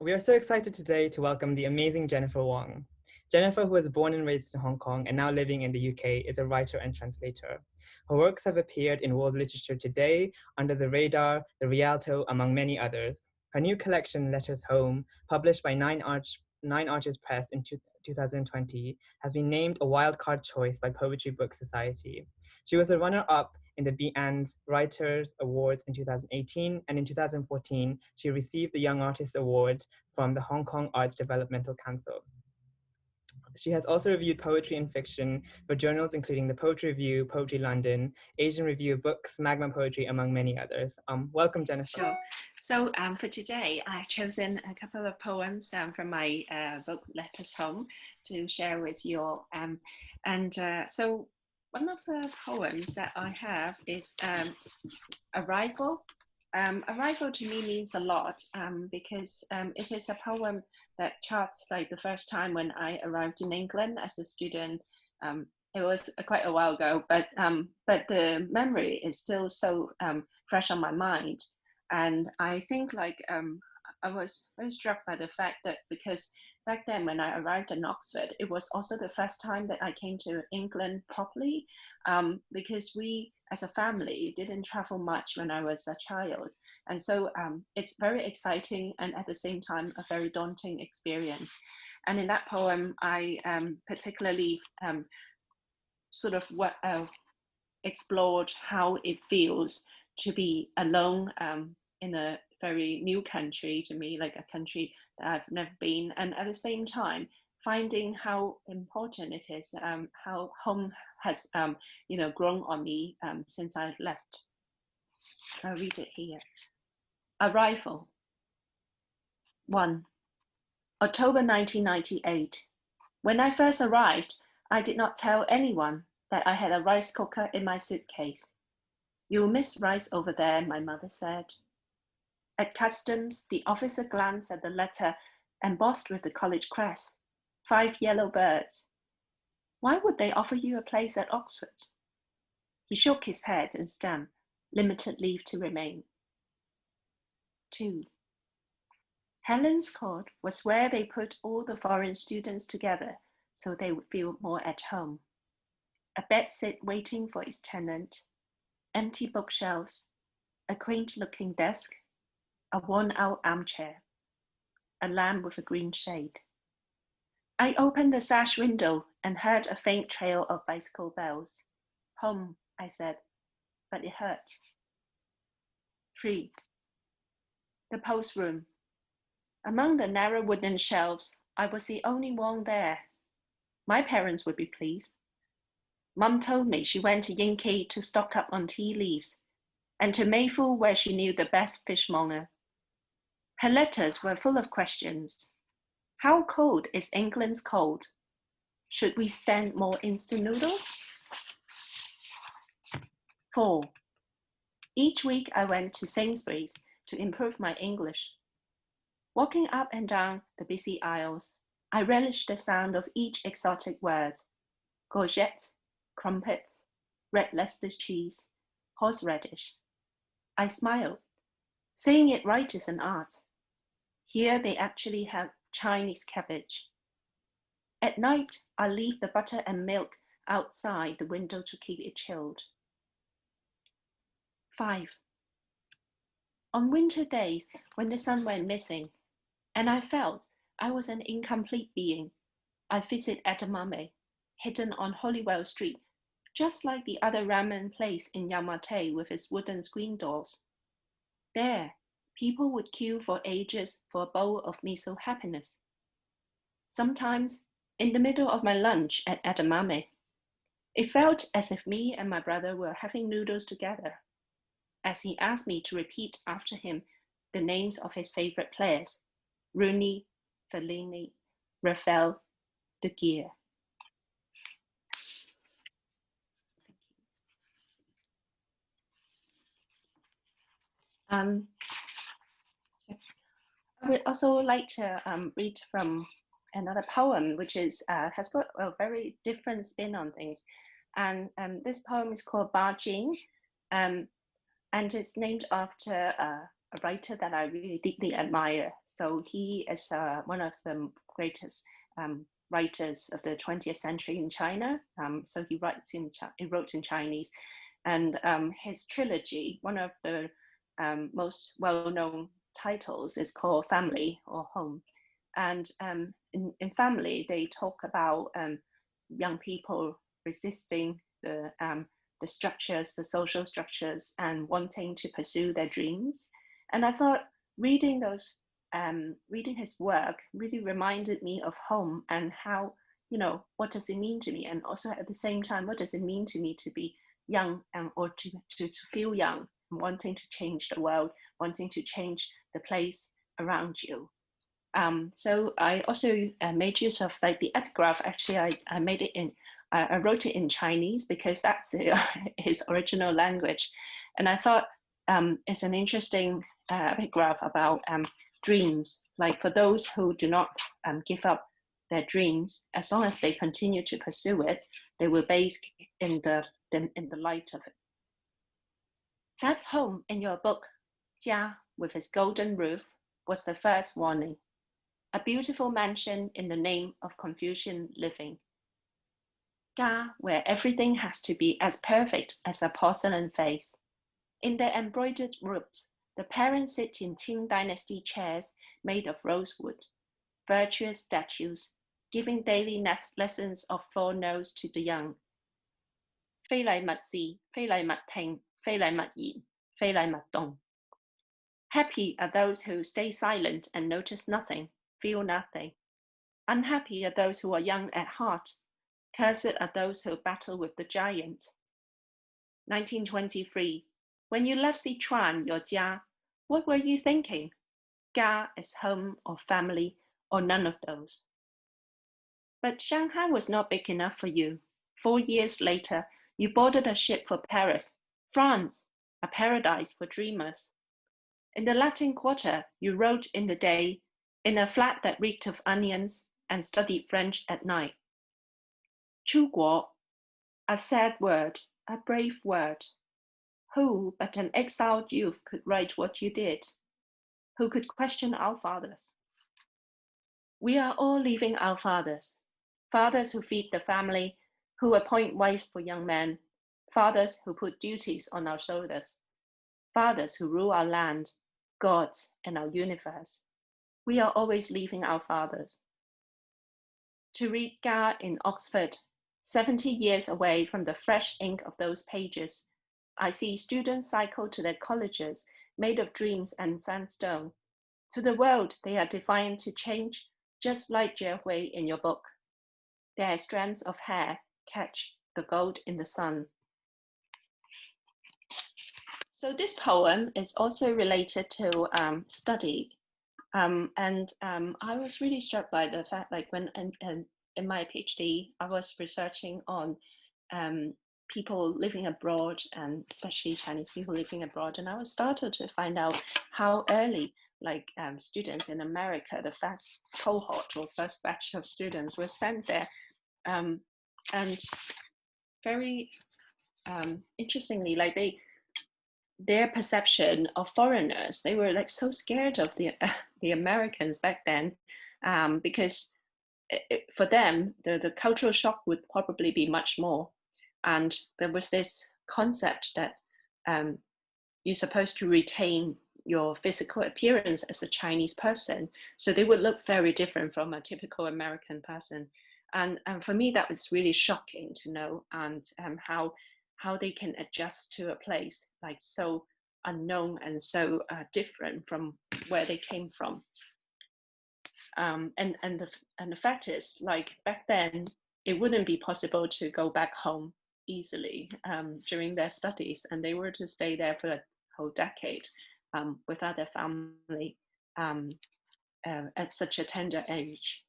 We are so excited today to welcome the amazing Jennifer Wong. Jennifer, who was born and raised in Hong Kong and now living in the UK, is a writer and translator. Her works have appeared in world literature today, Under the Radar, The Rialto, among many others. Her new collection, Letters Home, published by Nine Arches Press in 2020, has been named a wildcard choice by Poetry Book Society. She was a runner-up in the Bean's Writers Awards in 2018, and in 2014, she received the Young Artist Award from the Hong Kong Arts Developmental Council. She has also reviewed poetry and fiction for journals including the Poetry Review, Poetry London, Asian Review of Books, Magma Poetry, among many others. Welcome, Jennifer. Sure. So for today, I've chosen a couple of poems from my book, Letters Home, to share with you all. So one of the poems that I have is Arrival. Arrival to me means a lot because it is a poem that charts like the first time when I arrived in England as a student. It was quite a while ago, but the memory is still so fresh on my mind. And I think like I was very struck by the fact that because back then when I arrived in Oxford, it was also the first time that I came to England properly because we as a family didn't travel much when I was a child. And so it's very exciting and at the same time a very daunting experience. And in that poem, I particularly sort of explored how it feels to be alone in a very new country to me, like a country that I've never been, and at the same time finding how important it is, how home has grown on me since I've left. So I'll read it here. Arrival. 1. October 1998. When I first arrived, I did not tell anyone that I had a rice cooker in my suitcase. "You'll miss rice over there," my mother said. At customs, the officer glanced at the letter embossed with the college crest, 5 yellow birds. "Why would they offer you a place at Oxford?" He shook his head and stamped, "Limited leave to remain." 2. Helen's Court was where they put all the foreign students together so they would feel more at home. A bedsit waiting for its tenant, empty bookshelves, a quaint-looking desk, a worn-out armchair, a lamp with a green shade. I opened the sash window and heard a faint trail of bicycle bells. "Home," I said, but it hurt. 3. The post room. Among the narrow wooden shelves, I was the only one there. My parents would be pleased. Mum told me she went to Yankee to stock up on tea leaves, and to Mayfield where she knew the best fishmonger. Her letters were full of questions. How cold is England's cold? Should we stand more instant noodles? 4. Each week I went to Sainsbury's to improve my English. Walking up and down the busy aisles, I relished the sound of each exotic word. Courgette, crumpets, red Leicester cheese, horseradish. I smiled. Saying it right is an art. Here they actually have Chinese cabbage. At night, I leave the butter and milk outside the window to keep it chilled. 5. On winter days, when the sun went missing, and I felt I was an incomplete being, I visit edamame, hidden on Holywell Street, just like the other ramen place in Yau Ma Tei with its wooden screen doors. There, people would queue for ages for a bowl of miso happiness. Sometimes, in the middle of my lunch at edamame, it felt as if me and my brother were having noodles together, as he asked me to repeat after him the names of his favorite players, Rooney, Fellini, Rafael, De Gea. I would also like to read from another poem, which is has got a very different spin on things. And this poem is called Ba Jing, and it's named after a a writer that I really deeply admire. So he is one of the greatest writers of the 20th century in China. So he wrote in Chinese, and his trilogy, one of the most well-known titles, is called Family or Home. And in Family, they talk about young people resisting the structures, the social structures, and wanting to pursue their dreams. And I thought reading his work really reminded me of home and how, what does it mean to me? And also at the same time, what does it mean to me to be young or to feel young and wanting to change the world, wanting to change the place around you. So I also made use of like the epigraph. Actually, I made it in, I wrote it in Chinese because that's his original language. And I thought it's an interesting epigraph about dreams. Like for those who do not give up their dreams, as long as they continue to pursue it, they will bask in the light of it. That home in your book, Jia, with its golden roof, was the first warning. A beautiful mansion in the name of Confucian living. Ga, where everything has to be as perfect as a porcelain vase. In their embroidered roofs, the parents sit in Qing dynasty chairs made of rosewood, virtuous statues, giving daily lessons of floor nose to the young. 非禮勿視，非禮勿聽，非禮勿言，非禮勿動. Happy are those who stay silent and notice nothing, feel nothing. Unhappy are those who are young at heart. Cursed are those who battle with the giant. 1923. When you left Sichuan, your Jia, what were you thinking? Ga is home or family or none of those. But Shanghai was not big enough for you. 4 years later, you boarded a ship for Paris, France, a paradise for dreamers. In the Latin Quarter, you wrote in the day, in a flat that reeked of onions, and studied French at night. 出国, a sad word, a brave word. Who but an exiled youth could write what you did? Who could question our fathers? We are all leaving our fathers. Fathers who feed the family, who appoint wives for young men, fathers who put duties on our shoulders, fathers who rule our land, gods and our universe. We are always leaving our fathers. To read Ga in Oxford, 70 years away from the fresh ink of those pages, I see students cycle to their colleges made of dreams and sandstone. To the world they are defiant to change, just like Jie in your book. Their strands of hair catch the gold in the sun. So this poem is also related to study. I was really struck by the fact, like when in my PhD, I was researching on people living abroad, and especially Chinese people living abroad. And I was startled to find out how early, like students in America, the first cohort or first batch of students were sent there. And very interestingly, like their perception of foreigners, they were like so scared of the Americans back then, because for them the cultural shock would probably be much more. And there was this concept that you're supposed to retain your physical appearance as a Chinese person, so they would look very different from a typical American person. And for me, that was really shocking to know, and how they can adjust to a place like so unknown and so different from where they came from. And the fact is, like back then, it wouldn't be possible to go back home easily during their studies, and they were to stay there for a whole decade without their family at such a tender age.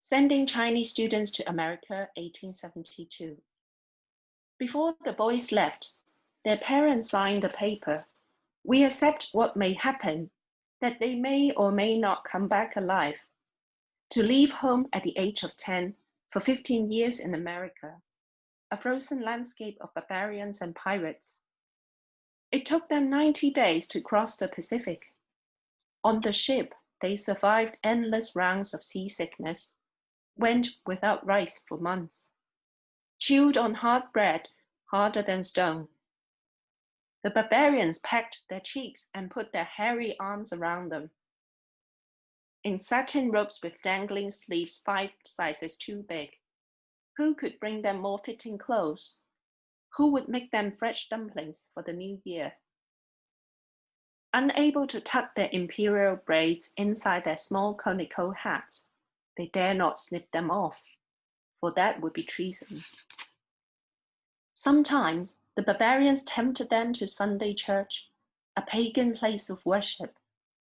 Sending Chinese students to America, 1872. Before the boys left, their parents signed a paper. We accept what may happen, that they may or may not come back alive. To leave home at the age of 10 for 15 years in America, a frozen landscape of barbarians and pirates. It took them 90 days to cross the Pacific. On the ship, they survived endless rounds of seasickness, went without rice for months, chewed on hard bread harder than stone. The barbarians pecked their cheeks and put their hairy arms around them. In satin robes with dangling sleeves 5 sizes too big. Who could bring them more fitting clothes? Who would make them fresh dumplings for the new year? Unable to tuck their imperial braids inside their small conical hats, they dare not snip them off, for that would be treason. Sometimes the barbarians tempted them to Sunday church, a pagan place of worship,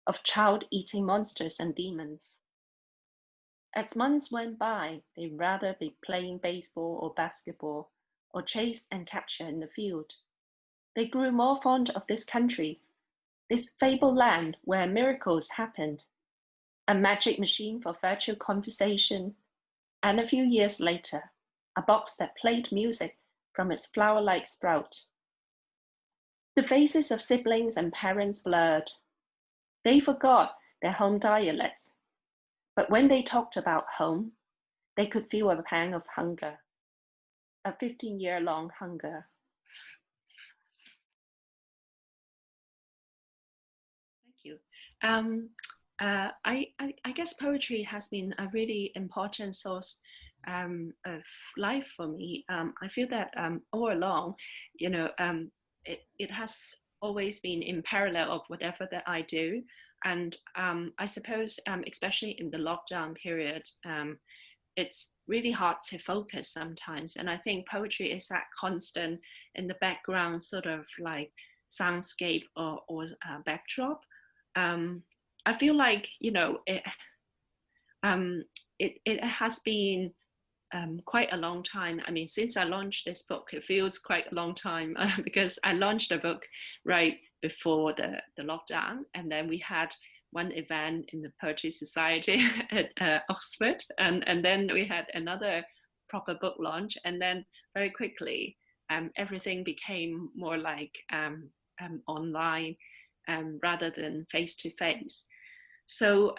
of child-eating monsters and demons. As months went by, they'd rather be playing baseball or basketball, or chase and capture in the field. They grew more fond of this country, this fabled land where miracles happened, a magic machine for virtual conversation, and a few years later, a box that played music from its flower-like sprout. The faces of siblings and parents blurred. They forgot their home dialects, but when they talked about home, they could feel a pang of hunger, a 15-year-long hunger. Thank you. I guess poetry has been a really important source of life for me. I feel that all along, you know, it has always been in parallel of whatever that I do. And I suppose, especially in the lockdown period, it's really hard to focus sometimes. And I think poetry is that constant in the background, sort of like soundscape or backdrop. I feel like, you know, it has been quite a long time. I mean, since I launched this book, it feels quite a long time because I launched the book right before the lockdown. And then we had one event in the Poetry Society at Oxford. And then we had another proper book launch. And then very quickly, everything became more like online rather than face to face. So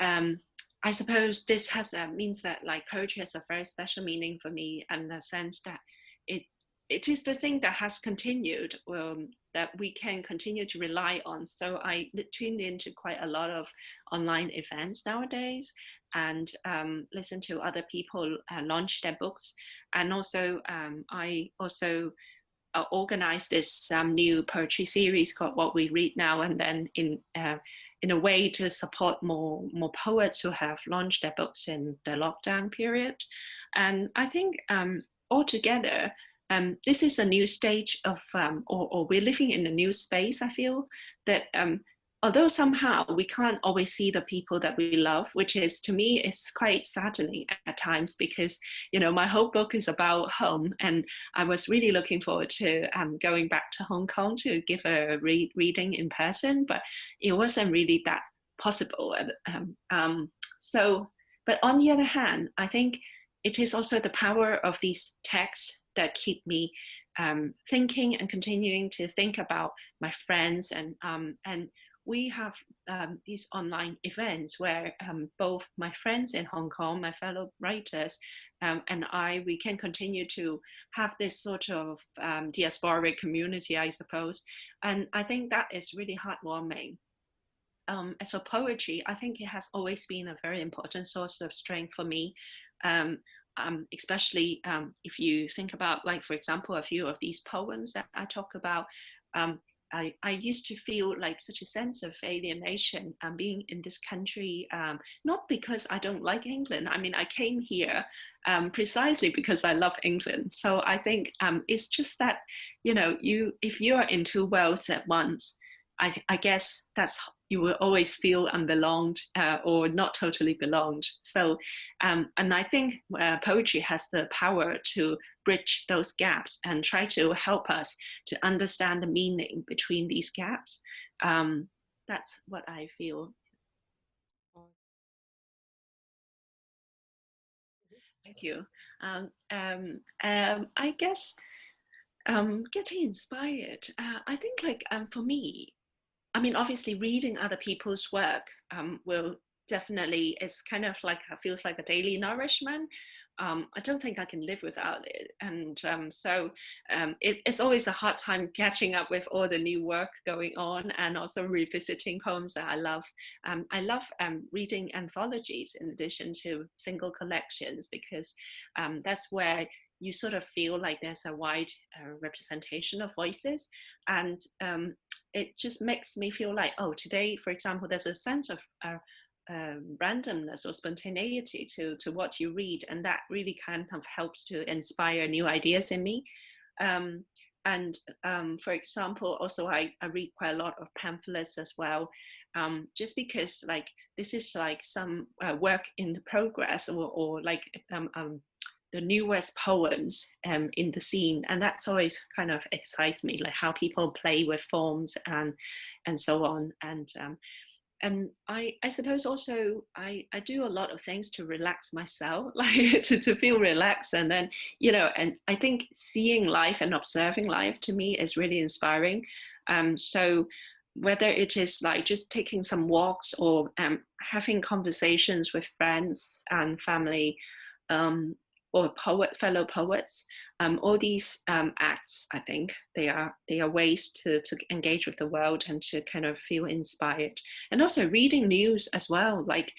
I suppose this has means that like poetry has a very special meaning for me, in the sense that it is the thing that has continued, that we can continue to rely on. So I tuned into quite a lot of online events nowadays, and listen to other people launch their books, and also I also organized this new poetry series called What We Read Now and Then, in a way to support more poets who have launched their books in the lockdown period. And I think altogether, this is a new stage of, or we're living in a new space. I feel that although somehow we can't always see the people that we love, which is, to me, it's quite saddening at times, because, you know, my whole book is about home, and I was really looking forward to going back to Hong Kong to give a reading in person, but it wasn't really that possible. So, but on the other hand, I think it is also the power of these texts that keep me thinking and continuing to think about my friends, and we have these online events where both my friends in Hong Kong, my fellow writers, and we can continue to have this sort of diasporic community, I suppose. And I think that is really heartwarming. As for poetry, I think it has always been a very important source of strength for me. Especially if you think about, like, for example, a few of these poems that I talk about, I used to feel like such a sense of alienation being in this country, not because I don't like England. I mean, I came here precisely because I love England. So I think it's just that, you know, if you are in two worlds at once, I guess that's, you will always feel unbelonged or not totally belonged. So, and I think poetry has the power to bridge those gaps and try to help us to understand the meaning between these gaps. That's what I feel. Thank you. I guess Getting inspired. I think for me, I mean, obviously reading other people's work will definitely, it's kind of like, feels like a daily nourishment. I don't think I can live without it. And it's always a hard time catching up with all the new work going on and also revisiting poems that I love. I love reading anthologies in addition to single collections, because that's where you sort of feel like there's a wide representation of voices. And it just makes me feel like, oh, today, for example, there's a sense of randomness or spontaneity to what you read, and that really kind of helps to inspire new ideas in me. And for example, also I read quite a lot of pamphlets as well, just because like this is like some work in the progress, or like the newest poems in the scene, and that's always kind of excites me, like how people play with forms and so on. And I suppose also I do a lot of things to relax myself, like to feel relaxed. And then, you know, and I think seeing life and observing life to me is really inspiring. So whether it is like just taking some walks or having conversations with friends and family, or fellow poets, all these acts, I think they are ways to engage with the world and to kind of feel inspired. And also reading news as well. Like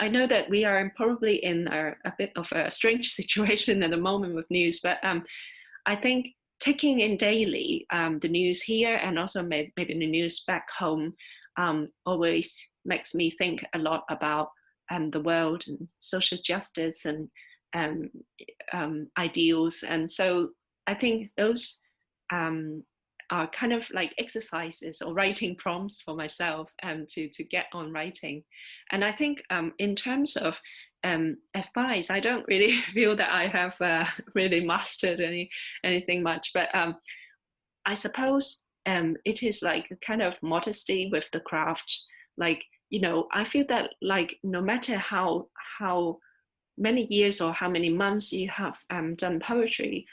I know that we are probably in a bit of a strange situation at the moment with news, but I think taking in daily the news here and also maybe the news back home always makes me think a lot about the world and social justice and ideals. And so I think those are kind of like exercises or writing prompts for myself to get on writing. And I think in terms of advice, I don't really feel that I have really mastered anything much, but I suppose it is like a kind of modesty with the craft. Like, you know, I feel that like no matter how many years or how many months you have done poetry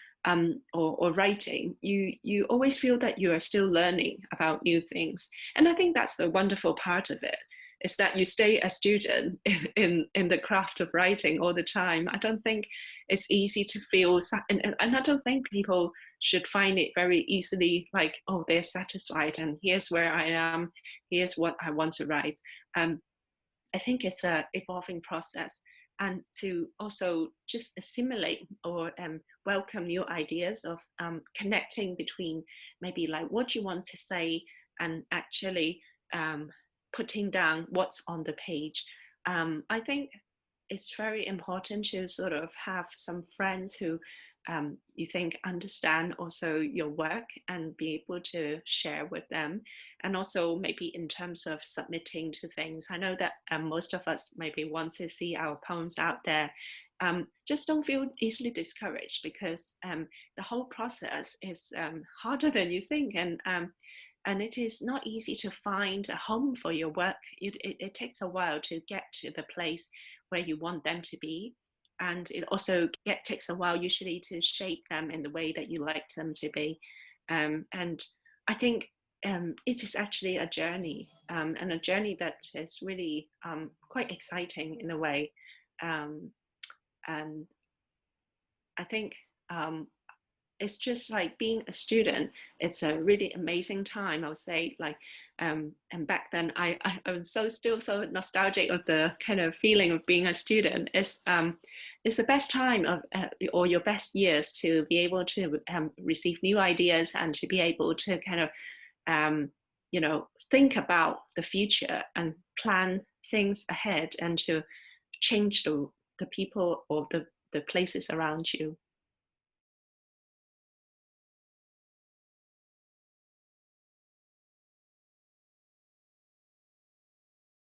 or writing, you always feel that you are still learning about new things. And I think that's the wonderful part of it, is that you stay a student in the craft of writing all the time. I don't think it's easy to feel, and I don't think people should find it very easily like, oh, they're satisfied and here's where I am, here's what I want to write. I think it's an evolving process, and to also just assimilate or welcome new ideas of connecting between maybe like what you want to say and actually putting down what's on the page. I think it's very important to sort of have some friends who you think understand also your work and be able to share with them. And also maybe in terms of submitting to things, I know that most of us maybe want to see our poems out there. Just don't feel easily discouraged, because the whole process is harder than you think, and it is not easy to find a home for your work. It takes a while to get to the place where you want them to be. And it also takes a while usually to shape them in the way that you like them to be. And I think it is actually a journey, and a journey that is really quite exciting in a way. And I think it's just like being a student. It's a really amazing time, I would say. Like, and back then, I was still so nostalgic of the kind of feeling of being a student. It's the best time of or your best years to be able to receive new ideas and to be able to kind of you know, think about the future and plan things ahead and to change the people or the places around you.